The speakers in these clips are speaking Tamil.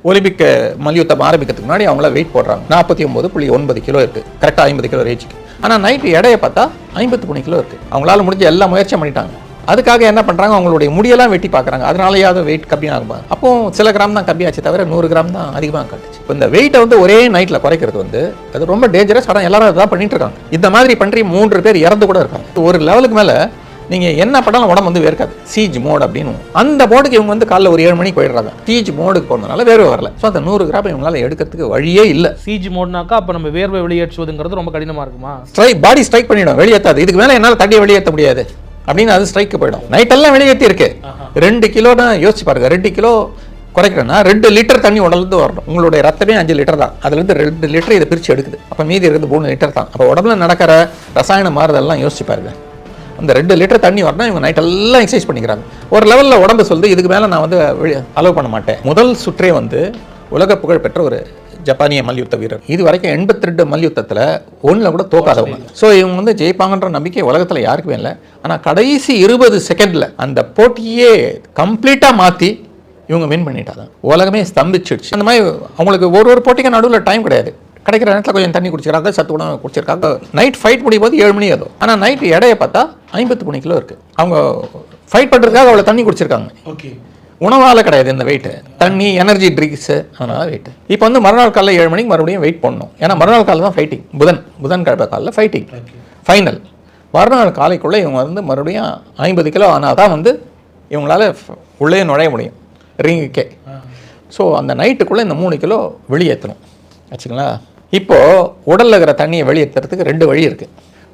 ஒலிம்பிக் மல்யுத்தம் ஆரம்பிக்கிறதுக்கு முன்னாடி அவங்கள வெயிட் போடுறாங்க. 49.9 கிலோ இருக்குது, கரெக்டாக 50 கிலோ ரேஞ்சுக்கு. ஆனால் நைட்டு எடையை பார்த்தா 53 கிலோ இருக்குது. அவங்களால முடிஞ்ச எல்லா முயற்சியும் பண்ணிட்டாங்க. அதுக்காக என்ன பண்ணுறாங்க, அவங்களுடைய முடியெல்லாம் வெட்டி பார்க்குறாங்க. அதனாலயாவது வெயிட் கம்மியாகுமா? அப்போ சில கிராம் தான் கம்மியாச்சு தவிர 100 கிராம் தான் அதிகமாக காட்டுச்சு. இப்போ இந்த வெயிட்டை வந்து ஒரே நைட்டில் குறைக்கிறது அது ரொம்ப டேஞ்சரஸ். ஆனால் எல்லாரும் அதான் பண்ணிட்டு இருக்காங்க. இந்த மாதிரி பண்ணி 3 பேர் இறந்து கூட இருக்காங்க. ஒரு லெவலுக்கு மேலே நீங்கள் என்ன பண்ணாலும் உடம்பு வந்து வேர்க்காது. சீஜ் மோட் அப்படின்னு அந்த மோடுக்கு இவங்க வந்து காலைல ஒரு 7 மணிக்கு போயிடுறாங்க. சீஜ் மோடுக்கு போனதுனால வேர்வை வரல. ஸோ அந்த 100 கிராம் இவங்களால எடுக்கிறதுக்கு வழியே இல்லை. சீஜ் மோட்னாக்கா அப்போ நம்ம வேர்வை வெளியேற்றுவதுங்கிறது ரொம்ப கடினமாக இருக்குமா? பாடி ஸ்ட்ரைக் பண்ணிடும், வெளியேற்றாது. இதுக்கு மேலே என்னால் தண்ணியை வெளியேற்ற முடியாது அப்படின்னு அது ஸ்ட்ரைக்கு போயிடும். நைட்டெல்லாம் வெளியேற்றி இருக்கு. 2 கிலோனா யோசிச்சு பாருங்க. 2 கிலோ குறைக்கிறேன்னா 2 லிட்டர் தண்ணி உடம்புலேருந்து வரணும். உங்களுடைய ரத்தமே 5 லிட்டர் தான். அதுலேருந்து 2 லிட்டர் இதை பிரித்து எடுக்குது. அப்போ மீதி இருக்குது 3 லிட்டர் தான். அப்போ உடம்புல நடக்கிற ரசாயன மாறுதெல்லாம் யோசிச்சு பாருங்க. அந்த 2 லிட்டர் தண்ணி வரணும். இவங்க நைட்டெல்லாம் எக்ஸசைஸ் பண்ணிக்கிறாங்க. ஒரு லெவலில் உடம்பு சொல்லுது இதுக்கு மேலே நான் வந்து அலோவ் பண்ண மாட்டேன். முதல் சுற்றே வந்து உலக புகழ் பெற்ற ஒரு ஜப்பானிய மல்யுத்த வீரர். இது வரைக்கும் 82 மல்யுத்தத்தில் 1 கூட தோக்காதவங்க. ஸோ இவங்க வந்து ஜெயிப்பாங்கன்ற நம்பிக்கை உலகத்தில் யாருக்குமே இல்லை. ஆனால் கடைசி 20 செகண்டில் அந்த போட்டியே கம்ப்ளீட்டாக மாற்றி இவங்க வின் பண்ணிட்டாங்க. உலகமே ஸ்தம்பிச்சிடுச்சு. அந்த மாதிரி அவங்களுக்கு ஒரு போட்டிக்கு நடுவில் டைம் கிடையாது. கிடைக்கிற நேரத்தில் கொஞ்சம் தண்ணி குடிச்சிருக்காங்க, சத்து உணவு குடிச்சிருக்காங்க. நைட் ஃபைட் முடியும் போது 7 மணி ஆகும். ஆனால் நைட் எடையை பார்த்தா 53 கிலோ இருக்குது. அவங்க ஃபைட் பண்ணுறதுக்காக அவ்வளோ தண்ணி குடிச்சிருக்காங்க. ஓகே, உணவால் கிடையாது இந்த வெயிட், தண்ணி எனர்ஜி ட்ரிங்க்ஸு, அதனால் வெயிட். இப்போ வந்து மறுநாள் காலையில் 7 மணிக்கு மறுபடியும் வெயிட் பண்ணணும். ஏன்னா மறுநாள் காலையில் தான் ஃபைட்டிங். புதன்கிழமை காலையில் ஃபைட்டிங் ஃபைனல். மறுநாள் காலைக்குள்ளே இவங்க வந்து மறுபடியும் 50 கிலோ ஆனால் தான் வந்து இவங்களால உள்ளே நுழைய முடியும் ரிங்குக்கே. ஸோ அந்த நைட்டுக்குள்ளே இந்த 3 கிலோ வெளியேற்றணும் ஆச்சுங்களா. இப்போது உடலில் இருக்கிற தண்ணியை வெளியேற்றுறதுக்கு 2 வழி இருக்குது.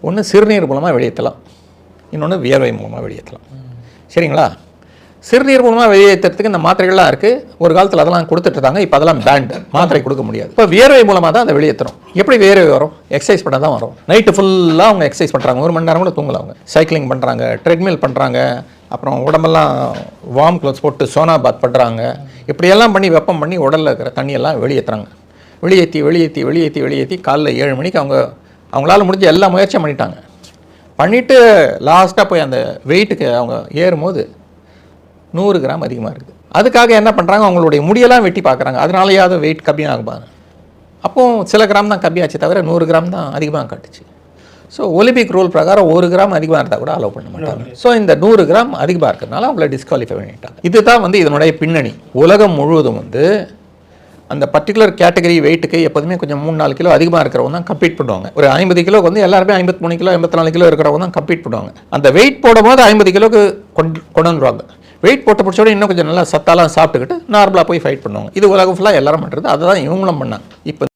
ஒன்று சிறுநீர் மூலமாக வெளியேற்றலாம், இன்னொன்று வியர்வை மூலமாக வெளியேற்றலாம். சரிங்களா? சிறுநீர் மூலமாக வெளியேற்றுறதுக்கு இந்த மாத்திரைகள்லாம் இருக்குது. ஒரு காலத்தில் அதெல்லாம் கொடுத்துட்டு இருந்தாங்க. இப்போ அதெல்லாம் பேண்ட், மாத்திரை கொடுக்க முடியாது. இப்போ வியர்வை மூலமாக தான் அதை வெளியேற்றணும். எப்படி வியர்வை வரும்? எக்ஸசைஸ் பண்ண தான் வரும். நைட்டு ஃபுல்லாக அவங்க எக்ஸசைஸ் பண்ணுறாங்க. 1 மணி நேரம் கூட தூங்கலாம். அவங்க சைக்கிளிங் பண்ணுறாங்க, ட்ரெட்மில் பண்ணுறாங்க, அப்புறம் உடம்பெல்லாம் வார்ம் க்ளோத்ஸ் போட்டு சோனா பாத் பண்ணுறாங்க. இப்படியெல்லாம் பண்ணி வெப்பம் பண்ணி உடலில் இருக்கிற தண்ணியெல்லாம் வெளியேற்றுறாங்க. வெளியேற்றி காலைல 7 மணிக்கு அவங்களால முடிஞ்ச எல்லா முயற்சியும் பண்ணிவிட்டு லாஸ்ட்டாக போய் அந்த வெயிட்டுக்கு அவங்க ஏறும்போது 100 கிராம் அதிகமாக இருக்குது. அதுக்காக என்ன பண்ணுறாங்க, அவங்களுடைய முடியெல்லாம் வெட்டி பார்க்குறாங்க. அதனாலயாவது வெயிட் கம்மியாகுமா? அப்போது சில கிராம் தான் கம்மியாச்சு தவிர 100 கிராம் தான் அதிகமாக காட்டுச்சு. ஸோ ஒலிம்பிக் ரூல் பிரகாரம் 1 கிராம் அதிகமாக இருந்தால் கூட அலோவ் பண்ண மாட்டாங்க. ஸோ இந்த 100 கிராம் அதிகமாக இருக்கிறதுனால அவங்கள டிஸ்குவாலிஃபை பண்ணிட்டாங்க. இதுதான் வந்து இதனுடைய பின்னணி. உலகம் முழுவதும் வந்து அந்த பர்டிகுலர் கேட்டகரி வெயிட்டுக்கு எப்போதுமே கொஞ்சம் 3-4 கிலோ அதிகமாக இருக்கிறவங்க தான் கம்ப்ளீட் பண்ணுவாங்க. ஒரு 50 கிலோக்கு வந்து எல்லாருமே 53 கிலோ 84 கிலோ இருக்கிறவங்க தான் கம்ப்ளீட் பண்ணுவாங்க. அந்த வெயிட் போடும்போது 50 கிலோக்கு கொண்டு வந்துடுவாங்க. வெயிட் போட்ட பிடிச்சோட இன்னும் கொஞ்சம் நல்லா சத்தாலாம் சாப்பிட்டுக்கிட்டு நார்மலாக போய் ஃபைட் பண்ணுவாங்க. இது உலகம் ஃபுல்லாக எல்லாரும் பண்ணுறது. அதை தான் இவங்களும் பண்ணாங்க. இப்போ